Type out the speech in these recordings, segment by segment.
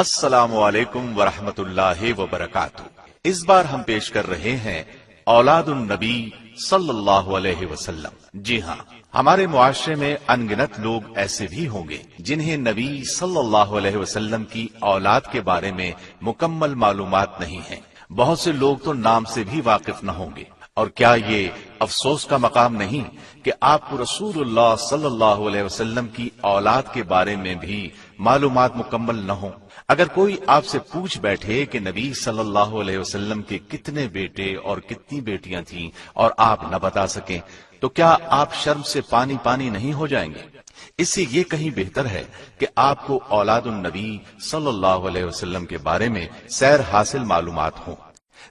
السلام علیکم ورحمۃ اللہ وبرکاتہ۔ اس بار ہم پیش کر رہے ہیں اولاد النبی صلی اللہ علیہ وسلم۔ جی ہاں، ہمارے معاشرے میں ان گنت لوگ ایسے بھی ہوں گے جنہیں نبی صلی اللہ علیہ وسلم کی اولاد کے بارے میں مکمل معلومات نہیں ہیں۔ بہت سے لوگ تو نام سے بھی واقف نہ ہوں گے۔ اور کیا یہ افسوس کا مقام نہیں کہ آپ کو رسول اللہ صلی اللہ علیہ وسلم کی اولاد کے بارے میں بھی معلومات مکمل نہ ہوں؟ اگر کوئی آپ سے پوچھ بیٹھے کہ نبی صلی اللہ علیہ وسلم کے کتنے بیٹے اور کتنی بیٹیاں تھیں اور آپ نہ بتا سکیں تو کیا آپ شرم سے پانی پانی نہیں ہو جائیں گے؟ اس سے یہ کہیں بہتر ہے کہ آپ کو اولاد النبی صلی اللہ علیہ وسلم کے بارے میں سیر حاصل معلومات ہوں،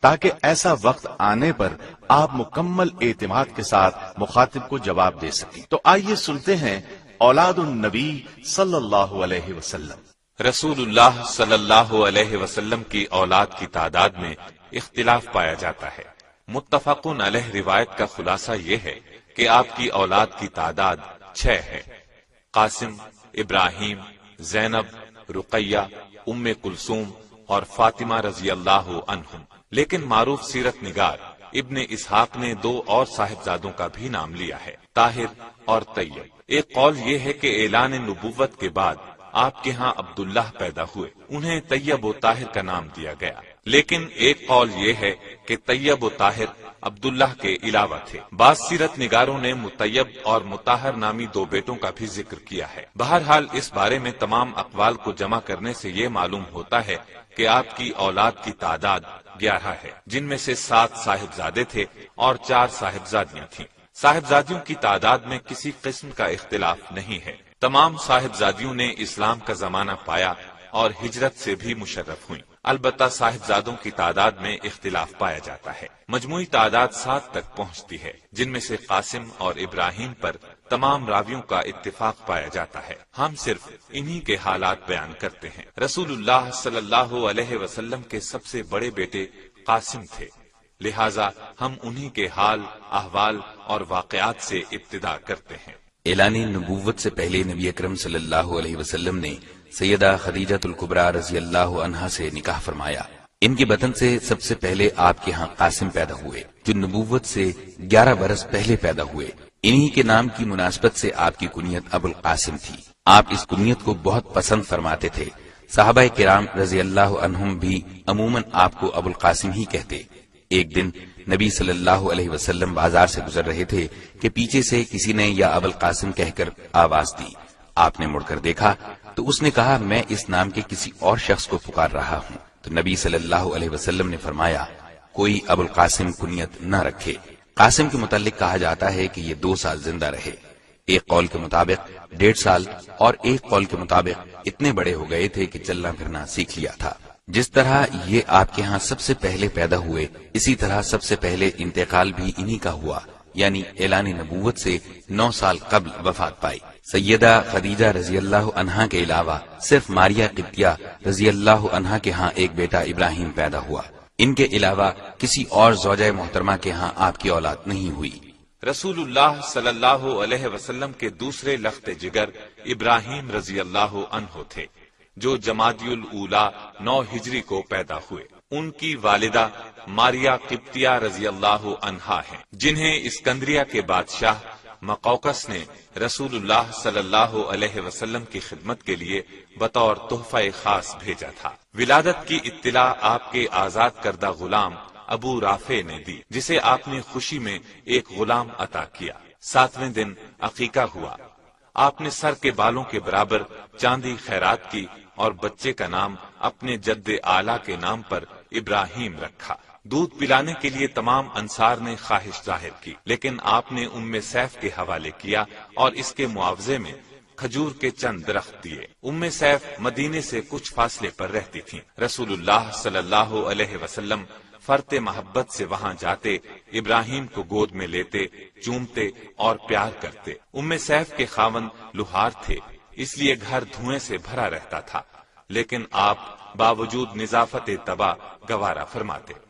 تاکہ ایسا وقت آنے پر آپ مکمل اعتماد کے ساتھ مخاطب کو جواب دے سکیں۔ تو آئیے سنتے ہیں اولاد النبی صلی اللہ علیہ وسلم۔ رسول اللہ صلی اللہ علیہ وسلم کی اولاد کی تعداد میں اختلاف پایا جاتا ہے۔ متفقن علیہ روایت کا خلاصہ یہ ہے کہ آپ کی اولاد کی تعداد 6 ہے۔ قاسم، ابراہیم، زینب، رقیہ، ام کلثوم اور فاطمہ رضی اللہ عنہم۔ لیکن معروف سیرت نگار ابن اسحاق نے 2 اور صاحبزادوں کا بھی نام لیا ہے، طاہر اور طیب۔ ایک قول یہ ہے کہ اعلان نبوت کے بعد آپ کے ہاں عبداللہ پیدا ہوئے، انہیں طیب و طاہر کا نام دیا گیا۔ لیکن ایک قول یہ ہے کہ طیب و طاہر عبداللہ کے علاوہ تھے۔ بعض سیرت نگاروں نے مطیب اور مطہر نامی 2 بیٹوں کا بھی ذکر کیا ہے۔ بہرحال اس بارے میں تمام اقوال کو جمع کرنے سے یہ معلوم ہوتا ہے کہ آپ کی اولاد کی تعداد 11 ہے، جن میں سے 7 صاحبزادے تھے اور 4 صاحبزادیاں تھیں۔ صاحبزادیوں کی تعداد میں کسی قسم کا اختلاف نہیں ہے۔ تمام صاحبزادیوں نے اسلام کا زمانہ پایا اور ہجرت سے بھی مشرف ہوئیں۔ البتہ صاحبزادوں کی تعداد میں اختلاف پایا جاتا ہے۔ مجموعی تعداد 7 تک پہنچتی ہے، جن میں سے قاسم اور ابراہیم پر تمام راویوں کا اتفاق پایا جاتا ہے۔ ہم صرف انہی کے حالات بیان کرتے ہیں۔ رسول اللہ صلی اللہ علیہ وسلم کے سب سے بڑے بیٹے قاسم تھے، لہذا ہم انہی کے حال، احوال اور واقعات سے ابتدا کرتے ہیں۔ اعلان نبوت سے پہلے نبی اکرم صلی اللہ علیہ وسلم نے سیدہ خدیجہ الکبریٰ رضی اللہ عنہا سے نکاح فرمایا۔ ان کے بطن سے سب سے پہلے آپ کے ہاں قاسم پیدا ہوئے، جو نبوت سے 11 برس پہلے پیدا ہوئے۔ انہی کے نام کی مناسبت سے آپ کی کنیت ابو القاسم تھی۔ آپ اس کنیت کو بہت پسند فرماتے تھے۔ صحابہ کرام رضی اللہ عنہم بھی عموماً آپ کو ابو القاسم ہی کہتے۔ ایک دن نبی صلی اللہ علیہ وسلم بازار سے گزر رہے تھے کہ پیچھے سے کسی نے یا ابو القاسم کہہ کر آواز دی۔ آپ نے مڑ کر دیکھا تو اس نے کہا، میں اس نام کے کسی اور شخص کو پکار رہا ہوں۔ تو نبی صلی اللہ علیہ وسلم نے فرمایا، کوئی ابو القاسم کنیت نہ رکھے۔ قاسم کے متعلق کہا جاتا ہے کہ یہ 2 سال زندہ رہے۔ ایک قول کے مطابق 1.5 سال اور ایک قول کے مطابق اتنے بڑے ہو گئے تھے کہ چلنا پھرنا سیکھ لیا تھا۔ جس طرح یہ آپ کے ہاں سب سے پہلے پیدا ہوئے، اسی طرح سب سے پہلے انتقال بھی انہی کا ہوا، یعنی اعلان نبوت سے 9 سال قبل وفات پائی۔ سیدہ خدیجہ رضی اللہ عنہا کے علاوہ صرف ماریہ قبطیہ رضی اللہ عنہا کے ہاں ایک بیٹا ابراہیم پیدا ہوا۔ ان کے علاوہ کسی اور زوجہ محترمہ کے ہاں آپ کی اولاد نہیں ہوئی۔ رسول اللہ صلی اللہ علیہ وسلم کے دوسرے لخت جگر ابراہیم رضی اللہ عنہ تھے، جو جمادی الاولیٰ 9 ہجری کو پیدا ہوئے۔ ان کی والدہ ماریہ قبطیہ رضی اللہ عنہا ہیں، جنہیں اسکندریہ کے بادشاہ مقوقس نے رسول اللہ صلی اللہ علیہ وسلم کی خدمت کے لیے بطور تحفہ خاص بھیجا تھا۔ ولادت کی اطلاع آپ کے آزاد کردہ غلام ابو رافع نے دی، جسے آپ نے خوشی میں ایک غلام عطا کیا۔ 7ویں دن عقیقہ ہوا۔ آپ نے سر کے بالوں کے برابر چاندی خیرات کی اور بچے کا نام اپنے جد اعلیٰ کے نام پر ابراہیم رکھا۔ دودھ پلانے کے لیے تمام انصار نے خواہش ظاہر کی، لیکن آپ نے ام سیف کے حوالے کیا اور اس کے معاوضے میں کھجور کے چند درخت دیے۔ ام سیف مدینے سے کچھ فاصلے پر رہتی تھیں۔ رسول اللہ صلی اللہ علیہ وسلم فرط محبت سے وہاں جاتے، ابراہیم کو گود میں لیتے، چومتے اور پیار کرتے۔ ام سیف کے خاوند لوہار تھے، اس لیے گھر دھوئیں سے بھرا رہتا تھا، لیکن آپ باوجود نظافت طبع گوارا فرماتے۔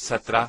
17